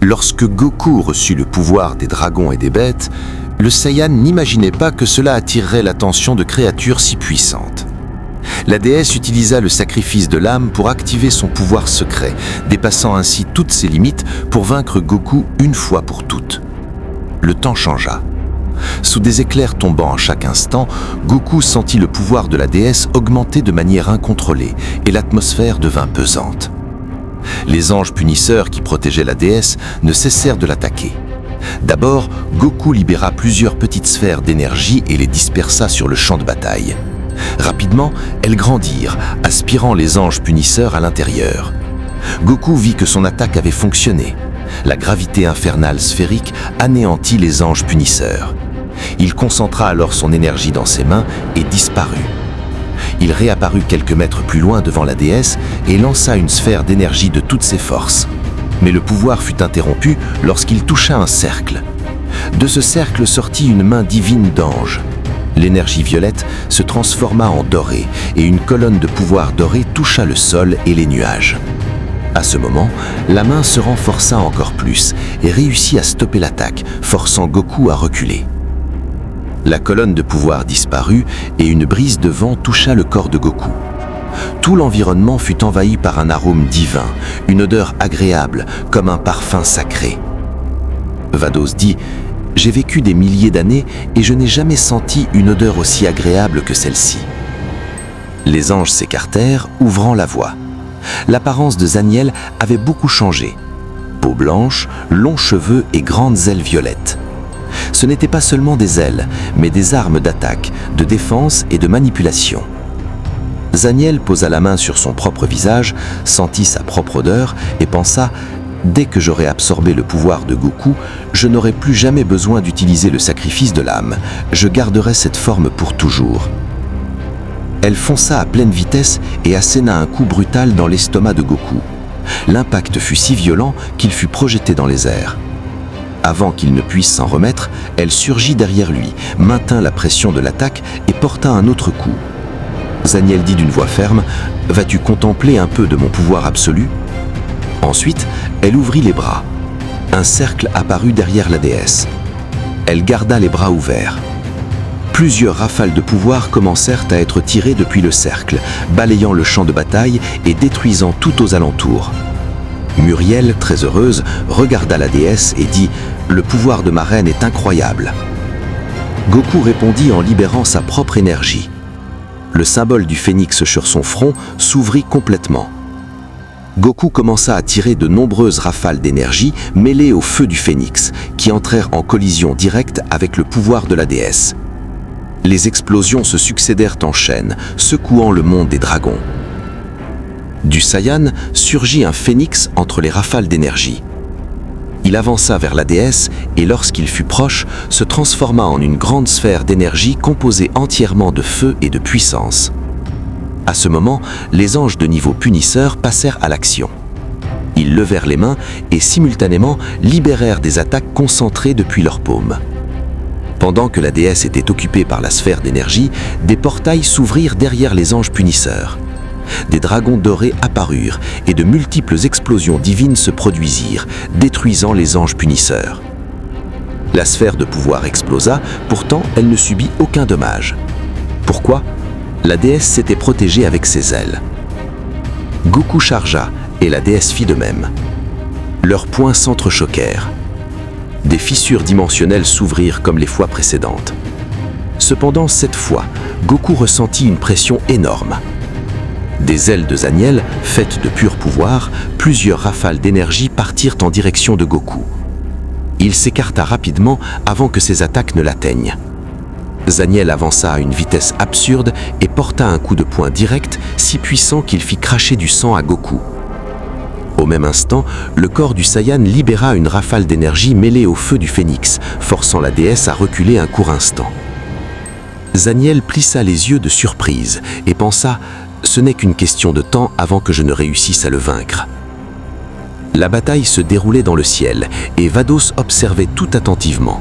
Lorsque Goku reçut le pouvoir des dragons et des bêtes, le Saiyan n'imaginait pas que cela attirerait l'attention de créatures si puissantes. La déesse utilisa le sacrifice de l'âme pour activer son pouvoir secret, dépassant ainsi toutes ses limites pour vaincre Goku une fois pour toutes. Le temps changea. Sous des éclairs tombant à chaque instant, Goku sentit le pouvoir de la déesse augmenter de manière incontrôlée et l'atmosphère devint pesante. Les anges punisseurs qui protégeaient la déesse ne cessèrent de l'attaquer. D'abord, Goku libéra plusieurs petites sphères d'énergie et les dispersa sur le champ de bataille. Rapidement, elles grandirent, aspirant les anges punisseurs à l'intérieur. Goku vit que son attaque avait fonctionné. La gravité infernale sphérique anéantit les anges punisseurs. Il concentra alors son énergie dans ses mains et disparut. Il réapparut quelques mètres plus loin devant la déesse et lança une sphère d'énergie de toutes ses forces. Mais le pouvoir fut interrompu lorsqu'il toucha un cercle. De ce cercle sortit une main divine d'ange. L'énergie violette se transforma en dorée et une colonne de pouvoir doré toucha le sol et les nuages. À ce moment, la main se renforça encore plus et réussit à stopper l'attaque, forçant Goku à reculer. La colonne de pouvoir disparut et une brise de vent toucha le corps de Goku. Tout l'environnement fut envahi par un arôme divin, une odeur agréable, comme un parfum sacré. Vados dit « J'ai vécu des milliers d'années et je n'ai jamais senti une odeur aussi agréable que celle-ci. » Les anges s'écartèrent, ouvrant la voie. L'apparence de Zaniel avait beaucoup changé. Peau blanche, longs cheveux et grandes ailes violettes. Ce n'étaient pas seulement des ailes, mais des armes d'attaque, de défense et de manipulation. Zaniel posa la main sur son propre visage, sentit sa propre odeur et pensa « Dès que j'aurai absorbé le pouvoir de Goku, je n'aurai plus jamais besoin d'utiliser le sacrifice de l'âme. Je garderai cette forme pour toujours. » Elle fonça à pleine vitesse et asséna un coup brutal dans l'estomac de Goku. L'impact fut si violent qu'il fut projeté dans les airs. Avant qu'il ne puisse s'en remettre, elle surgit derrière lui, maintint la pression de l'attaque et porta un autre coup. Zaniel dit d'une voix ferme « Vas-tu contempler un peu de mon pouvoir absolu ?» Ensuite, elle ouvrit les bras. Un cercle apparut derrière la déesse. Elle garda les bras ouverts. Plusieurs rafales de pouvoir commencèrent à être tirées depuis le cercle, balayant le champ de bataille et détruisant tout aux alentours. Muriel, très heureuse, regarda la déesse et dit « Le pouvoir de ma reine est incroyable. » Goku répondit en libérant sa propre énergie. Le symbole du phénix sur son front s'ouvrit complètement. Goku commença à tirer de nombreuses rafales d'énergie mêlées au feu du phénix, qui entrèrent en collision directe avec le pouvoir de la déesse. Les explosions se succédèrent en chaîne, secouant le monde des dragons. Du Saiyan surgit un phénix entre les rafales d'énergie. Il avança vers la déesse et lorsqu'il fut proche, se transforma en une grande sphère d'énergie composée entièrement de feu et de puissance. À ce moment, les anges de niveau punisseur passèrent à l'action. Ils levèrent les mains et simultanément libérèrent des attaques concentrées depuis leurs paumes. Pendant que la déesse était occupée par la sphère d'énergie, des portails s'ouvrirent derrière les anges punisseurs. Des dragons dorés apparurent et de multiples explosions divines se produisirent, détruisant les anges punisseurs. La sphère de pouvoir explosa, pourtant elle ne subit aucun dommage. Pourquoi ? La déesse s'était protégée avec ses ailes. Goku chargea et la déesse fit de même. Leurs poings s'entrechoquèrent. Des fissures dimensionnelles s'ouvrirent comme les fois précédentes. Cependant, cette fois, Goku ressentit une pression énorme. Des ailes de Zaniel, faites de pur pouvoir, plusieurs rafales d'énergie partirent en direction de Goku. Il s'écarta rapidement avant que ses attaques ne l'atteignent. Zaniel avança à une vitesse absurde et porta un coup de poing direct si puissant qu'il fit cracher du sang à Goku. Au même instant, le corps du Saiyan libéra une rafale d'énergie mêlée au feu du phénix, forçant la déesse à reculer un court instant. Zaniel plissa les yeux de surprise et pensa « Ce n'est qu'une question de temps avant que je ne réussisse à le vaincre. » La bataille se déroulait dans le ciel et Vados observait tout attentivement.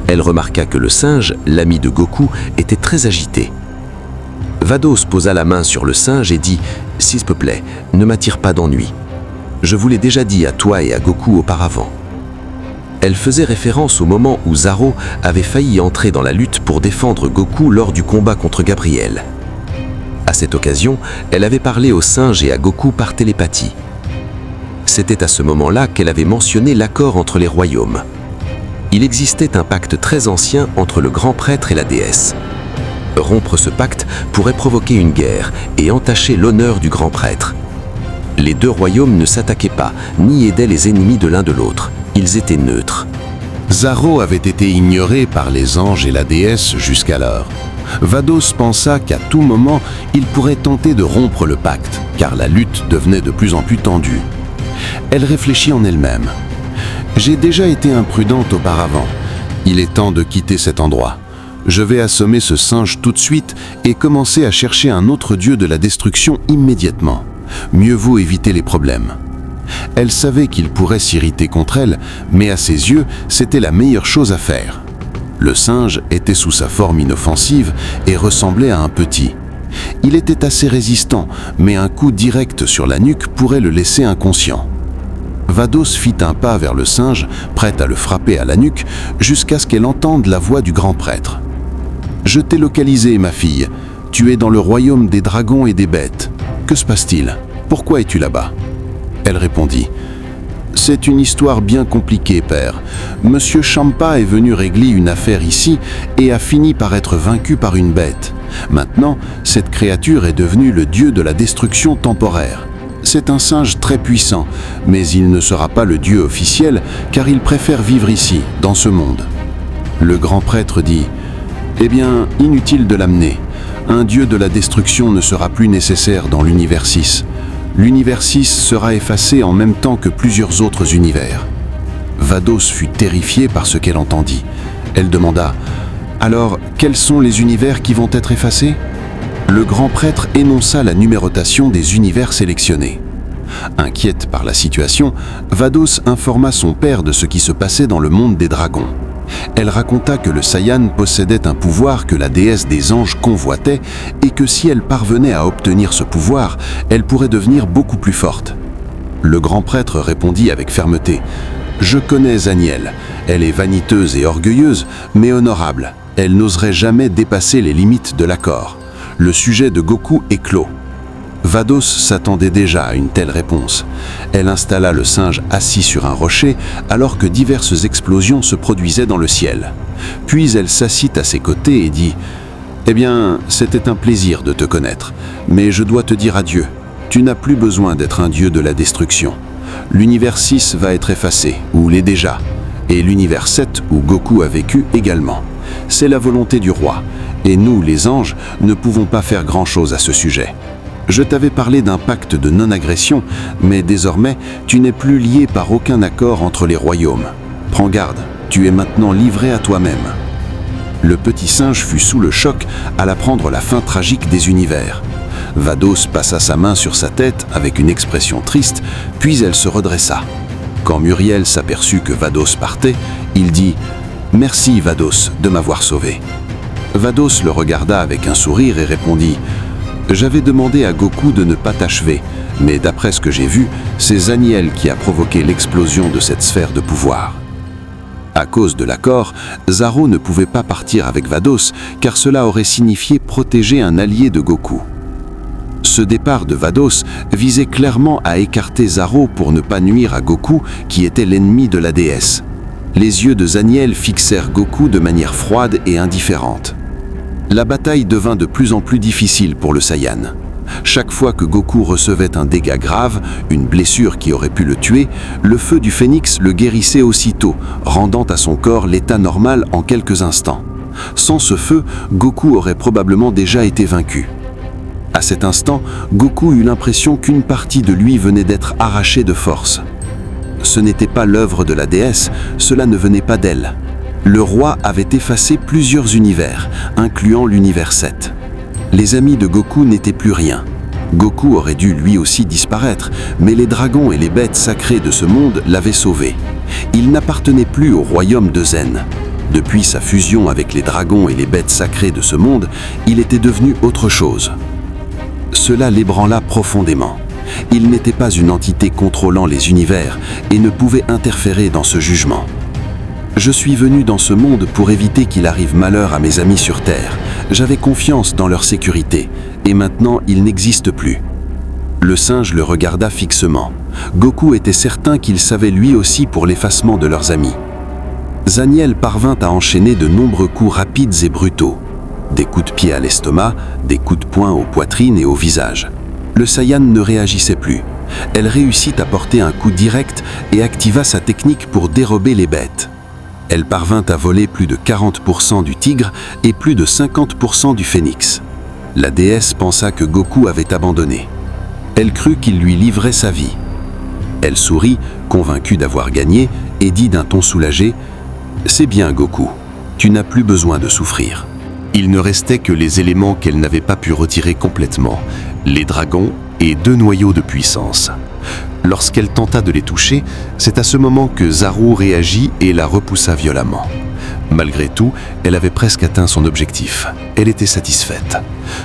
Elle remarqua que le singe, l'ami de Goku, était très agité. Vados posa la main sur le singe et dit « S'il te plaît, ne m'attire pas d'ennui. Je vous l'ai déjà dit à toi et à Goku auparavant. » Elle faisait référence au moment où Zaro avait failli entrer dans la lutte pour défendre Goku lors du combat contre Gabriel. À cette occasion, elle avait parlé aux singes et à Goku par télépathie. C'était à ce moment-là qu'elle avait mentionné l'accord entre les royaumes. Il existait un pacte très ancien entre le grand prêtre et la déesse. Rompre ce pacte pourrait provoquer une guerre et entacher l'honneur du grand prêtre. Les deux royaumes ne s'attaquaient pas, ni aidaient les ennemis de l'un de l'autre. Ils étaient neutres. Zaro avait été ignoré par les anges et la déesse jusqu'alors. Vados pensa qu'à tout moment, il pourrait tenter de rompre le pacte, car la lutte devenait de plus en plus tendue. Elle réfléchit en elle-même. « J'ai déjà été imprudente auparavant. Il est temps de quitter cet endroit. Je vais assommer ce singe tout de suite et commencer à chercher un autre dieu de la destruction immédiatement. Mieux vaut éviter les problèmes. » Elle savait qu'il pourrait s'irriter contre elle, mais à ses yeux, c'était la meilleure chose à faire. Le singe était sous sa forme inoffensive et ressemblait à un petit. Il était assez résistant, mais un coup direct sur la nuque pourrait le laisser inconscient. Vados fit un pas vers le singe, prête à le frapper à la nuque, jusqu'à ce qu'elle entende la voix du grand prêtre. « Je t'ai localisé, ma fille. Tu es dans le royaume des dragons et des bêtes. Que se passe-t-il? Pourquoi es-tu là-bas » Elle répondit. « C'est une histoire bien compliquée, père. Monsieur Champa est venu régler une affaire ici et a fini par être vaincu par une bête. Maintenant, cette créature est devenue le dieu de la destruction temporaire. C'est un singe très puissant, mais il ne sera pas le dieu officiel car il préfère vivre ici, dans ce monde. » Le grand prêtre dit « Eh bien, inutile de l'amener. Un dieu de la destruction ne sera plus nécessaire dans l'univers 6. L'univers 6 sera effacé en même temps que plusieurs autres univers. » Vados fut terrifiée par ce qu'elle entendit. Elle demanda « Alors, quels sont les univers qui vont être effacés ?» Le grand prêtre énonça la numérotation des univers sélectionnés. Inquiète par la situation, Vados informa son père de ce qui se passait dans le monde des dragons. Elle raconta que le Saiyan possédait un pouvoir que la déesse des anges convoitait et que si elle parvenait à obtenir ce pouvoir, elle pourrait devenir beaucoup plus forte. Le grand prêtre répondit avec fermeté « Je connais Zaniel. Elle est vaniteuse et orgueilleuse, mais honorable. Elle n'oserait jamais dépasser les limites de l'accord. Le sujet de Goku est clos. » Vados s'attendait déjà à une telle réponse. Elle installa le singe assis sur un rocher alors que diverses explosions se produisaient dans le ciel. Puis elle s'assit à ses côtés et dit « Eh bien, c'était un plaisir de te connaître, mais je dois te dire adieu. Tu n'as plus besoin d'être un dieu de la destruction. L'univers 6 va être effacé, ou l'est déjà, et l'univers 7 où Goku a vécu également. C'est la volonté du roi, et nous, les anges, ne pouvons pas faire grand-chose à ce sujet. Je t'avais parlé d'un pacte de non-agression, mais désormais, tu n'es plus lié par aucun accord entre les royaumes. Prends garde, tu es maintenant livré à toi-même. » Le petit singe fut sous le choc à l'apprendre la fin tragique des univers. Vados passa sa main sur sa tête avec une expression triste, puis elle se redressa. Quand Muriel s'aperçut que Vados partait, il dit « Merci Vados de m'avoir sauvé. » Vados le regarda avec un sourire et répondit « J'avais demandé à Goku de ne pas t'achever, mais d'après ce que j'ai vu, c'est Zaniel qui a provoqué l'explosion de cette sphère de pouvoir. » À cause de l'accord, Zaro ne pouvait pas partir avec Vados, car cela aurait signifié protéger un allié de Goku. Ce départ de Vados visait clairement à écarter Zaro pour ne pas nuire à Goku, qui était l'ennemi de la déesse. Les yeux de Zaniel fixèrent Goku de manière froide et indifférente. La bataille devint de plus en plus difficile pour le Saiyan. Chaque fois que Goku recevait un dégât grave, une blessure qui aurait pu le tuer, le feu du phénix le guérissait aussitôt, rendant à son corps l'état normal en quelques instants. Sans ce feu, Goku aurait probablement déjà été vaincu. À cet instant, Goku eut l'impression qu'une partie de lui venait d'être arrachée de force. Ce n'était pas l'œuvre de la déesse, cela ne venait pas d'elle. Le roi avait effacé plusieurs univers, incluant l'univers 7. Les amis de Goku n'étaient plus rien. Goku aurait dû lui aussi disparaître, mais les dragons et les bêtes sacrées de ce monde l'avaient sauvé. Il n'appartenait plus au royaume de Zen. Depuis sa fusion avec les dragons et les bêtes sacrées de ce monde, il était devenu autre chose. Cela l'ébranla profondément. Il n'était pas une entité contrôlant les univers et ne pouvait interférer dans ce jugement. Je suis venu dans ce monde pour éviter qu'il arrive malheur à mes amis sur Terre. J'avais confiance dans leur sécurité, et maintenant ils n'existent plus. Le singe le regarda fixement. Goku était certain qu'il savait lui aussi pour l'effacement de leurs amis. Zaniel parvint à enchaîner de nombreux coups rapides et brutaux. Des coups de pied à l'estomac, des coups de poing aux poitrines et au visage. Le Saiyan ne réagissait plus. Elle réussit à porter un coup direct et activa sa technique pour dérober les bêtes. Elle parvint à voler plus de 40% du tigre et plus de 50% du phénix. La déesse pensa que Goku avait abandonné. Elle crut qu'il lui livrait sa vie. Elle sourit, convaincue d'avoir gagné, et dit d'un ton soulagé « C'est bien, Goku, tu n'as plus besoin de souffrir. » Il ne restait que les éléments qu'elle n'avait pas pu retirer complètement, les dragons et 2 noyaux de puissance. Lorsqu'elle tenta de les toucher, c'est à ce moment que Zaru réagit et la repoussa violemment. Malgré tout, elle avait presque atteint son objectif. Elle était satisfaite.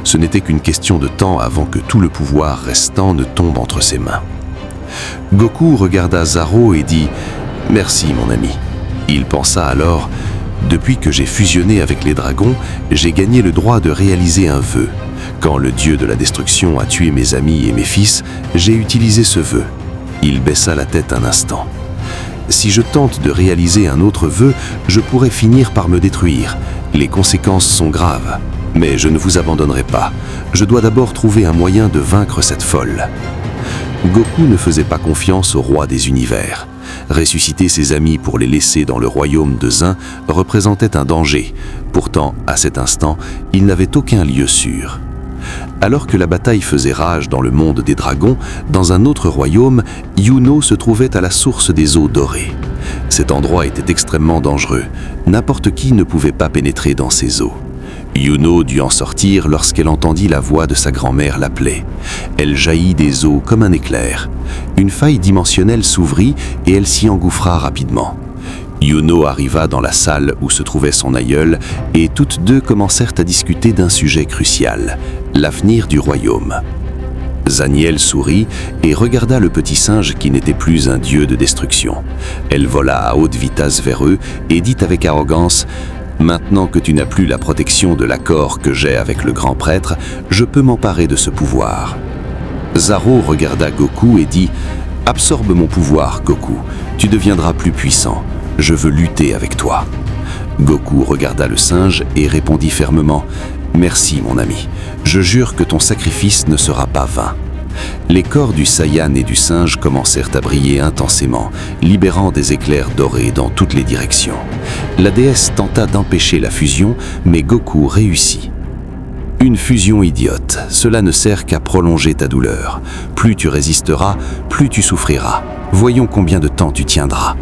Ce n'était qu'une question de temps avant que tout le pouvoir restant ne tombe entre ses mains. Goku regarda Zaru et dit « Merci, mon ami ». Il pensa alors « Depuis que j'ai fusionné avec les dragons, j'ai gagné le droit de réaliser un vœu. Quand le dieu de la destruction a tué mes amis et mes fils, j'ai utilisé ce vœu. » Il baissa la tête un instant. « Si je tente de réaliser un autre vœu, je pourrais finir par me détruire. Les conséquences sont graves. Mais je ne vous abandonnerai pas. Je dois d'abord trouver un moyen de vaincre cette folle. » Goku ne faisait pas confiance au roi des univers. Ressusciter ses amis pour les laisser dans le royaume de Zin représentait un danger. Pourtant, à cet instant, il n'avait aucun lieu sûr. Alors que la bataille faisait rage dans le monde des dragons, dans un autre royaume, Yuno se trouvait à la source des eaux dorées. Cet endroit était extrêmement dangereux. N'importe qui ne pouvait pas pénétrer dans ces eaux. Yuno dut en sortir lorsqu'elle entendit la voix de sa grand-mère l'appeler. Elle jaillit des eaux comme un éclair. Une faille dimensionnelle s'ouvrit et elle s'y engouffra rapidement. Yuno arriva dans la salle où se trouvait son aïeul et toutes deux commencèrent à discuter d'un sujet crucial, l'avenir du royaume. Zaniel sourit et regarda le petit singe qui n'était plus un dieu de destruction. Elle vola à haute vitesse vers eux et dit avec arrogance « Maintenant que tu n'as plus la protection de l'accord que j'ai avec le grand prêtre, je peux m'emparer de ce pouvoir. » Zaru regarda Goku et dit « Absorbe mon pouvoir, Goku, tu deviendras plus puissant. Je veux lutter avec toi. » Goku regarda le singe et répondit fermement « Merci, mon ami. Je jure que ton sacrifice ne sera pas vain. » Les corps du Saiyan et du singe commencèrent à briller intensément, libérant des éclairs dorés dans toutes les directions. La déesse tenta d'empêcher la fusion, mais Goku réussit. Une fusion idiote, cela ne sert qu'à prolonger ta douleur. Plus tu résisteras, plus tu souffriras. Voyons combien de temps tu tiendras.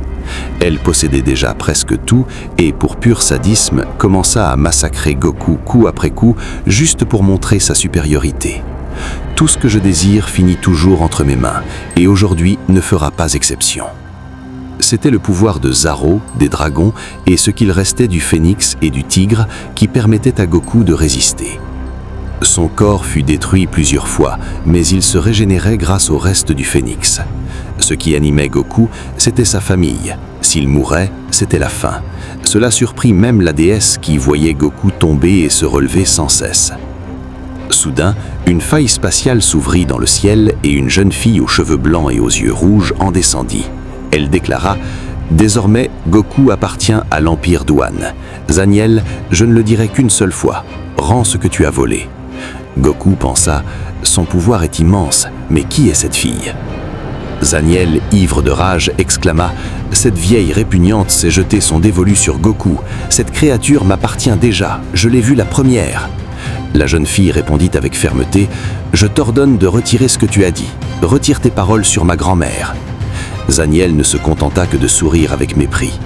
Elle possédait déjà presque tout et, pour pur sadisme, commença à massacrer Goku coup après coup, juste pour montrer sa supériorité. Tout ce que je désire finit toujours entre mes mains, et aujourd'hui ne fera pas exception. C'était le pouvoir de Zaru, des dragons, et ce qu'il restait du phénix et du tigre qui permettait à Goku de résister. Son corps fut détruit plusieurs fois, mais il se régénérait grâce au reste du phénix. Ce qui animait Goku, c'était sa famille. S'il mourait, c'était la fin. Cela surprit même la déesse qui voyait Goku tomber et se relever sans cesse. Soudain, une faille spatiale s'ouvrit dans le ciel et une jeune fille aux cheveux blancs et aux yeux rouges en descendit. Elle déclara « Désormais, Goku appartient à l'Empire Douane. Zaniel, je ne le dirai qu'une seule fois. Rends ce que tu as volé. » Goku pensa « Son pouvoir est immense, mais qui est cette fille ?» Zaniel, ivre de rage, exclama « Cette vieille répugnante s'est jetée son dévolu sur Goku. Cette créature m'appartient déjà, je l'ai vue la première. » La jeune fille répondit avec fermeté « Je t'ordonne de retirer ce que tu as dit. Retire tes paroles sur ma grand-mère. » Zaniel ne se contenta que de sourire avec mépris.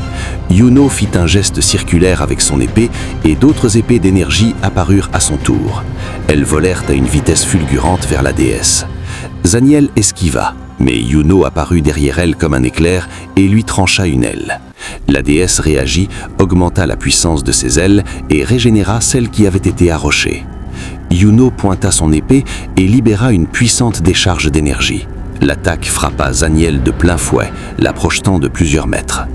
Yuno fit un geste circulaire avec son épée et d'autres épées d'énergie apparurent à son tour. Elles volèrent à une vitesse fulgurante vers la déesse. Zaniel esquiva, mais Yuno apparut derrière elle comme un éclair et lui trancha une aile. La déesse réagit, augmenta la puissance de ses ailes et régénéra celle qui avait été arrochée. Yuno pointa son épée et libéra une puissante décharge d'énergie. L'attaque frappa Zaniel de plein fouet, la projetant de plusieurs mètres.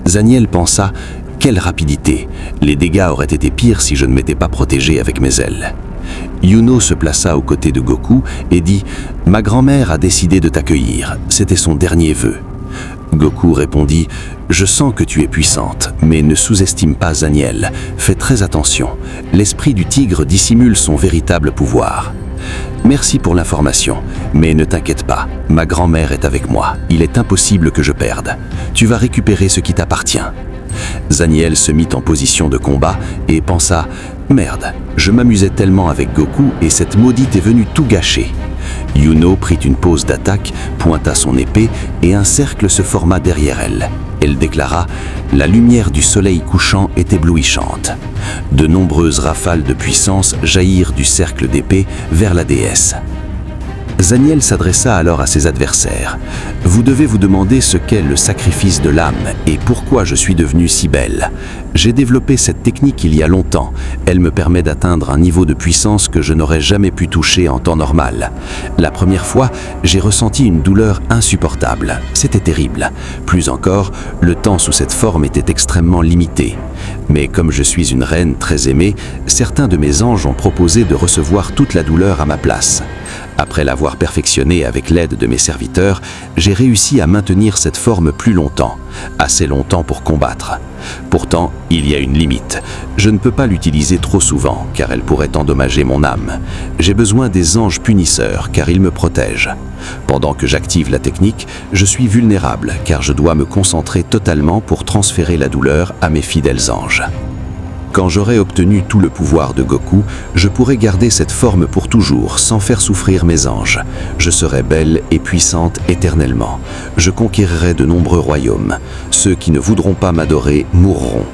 Zaniel pensa « Quelle rapidité! Les dégâts auraient été pires si je ne m'étais pas protégé avec mes ailes. » Yuno se plaça aux côtés de Goku et dit « Ma grand-mère a décidé de t'accueillir, c'était son dernier vœu. » Goku répondit « Je sens que tu es puissante, mais ne sous-estime pas Zaniel. Fais très attention, l'esprit du tigre dissimule son véritable pouvoir. » Merci pour l'information, mais ne t'inquiète pas, ma grand-mère est avec moi, il est impossible que je perde. Tu vas récupérer ce qui t'appartient. Zaniel se mit en position de combat et pensa « Merde, je m'amusais tellement avec Goku et cette maudite est venue tout gâcher. » Yuno prit une pose d'attaque, pointa son épée et un cercle se forma derrière elle. Elle déclara « La lumière du soleil couchant est éblouissante. » De nombreuses rafales de puissance jaillirent du cercle d'épée vers la déesse. Zaniel s'adressa alors à ses adversaires. « Vous devez vous demander ce qu'est le sacrifice de l'âme et pourquoi je suis devenue si belle. J'ai développé cette technique il y a longtemps. Elle me permet d'atteindre un niveau de puissance que je n'aurais jamais pu toucher en temps normal. La première fois, j'ai ressenti une douleur insupportable. C'était terrible. Plus encore, le temps sous cette forme était extrêmement limité. Mais comme je suis une reine très aimée, certains de mes anges ont proposé de recevoir toute la douleur à ma place. Après l'avoir perfectionnée avec l'aide de mes serviteurs, j'ai réussi à maintenir cette forme plus longtemps, assez longtemps pour combattre. Pourtant, il y a une limite. Je ne peux pas l'utiliser trop souvent, car elle pourrait endommager mon âme. J'ai besoin des anges punisseurs, car ils me protègent. Pendant que j'active la technique, je suis vulnérable, car je dois me concentrer totalement pour transférer la douleur à mes fidèles anges. Quand j'aurai obtenu tout le pouvoir de Goku, je pourrai garder cette forme pour toujours, sans faire souffrir mes anges. Je serai belle et puissante éternellement. Je conquérirai de nombreux royaumes. Ceux qui ne voudront pas m'adorer mourront.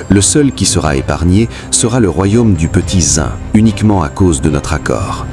Le seul qui sera épargné sera le royaume du petit Zin, uniquement à cause de notre accord.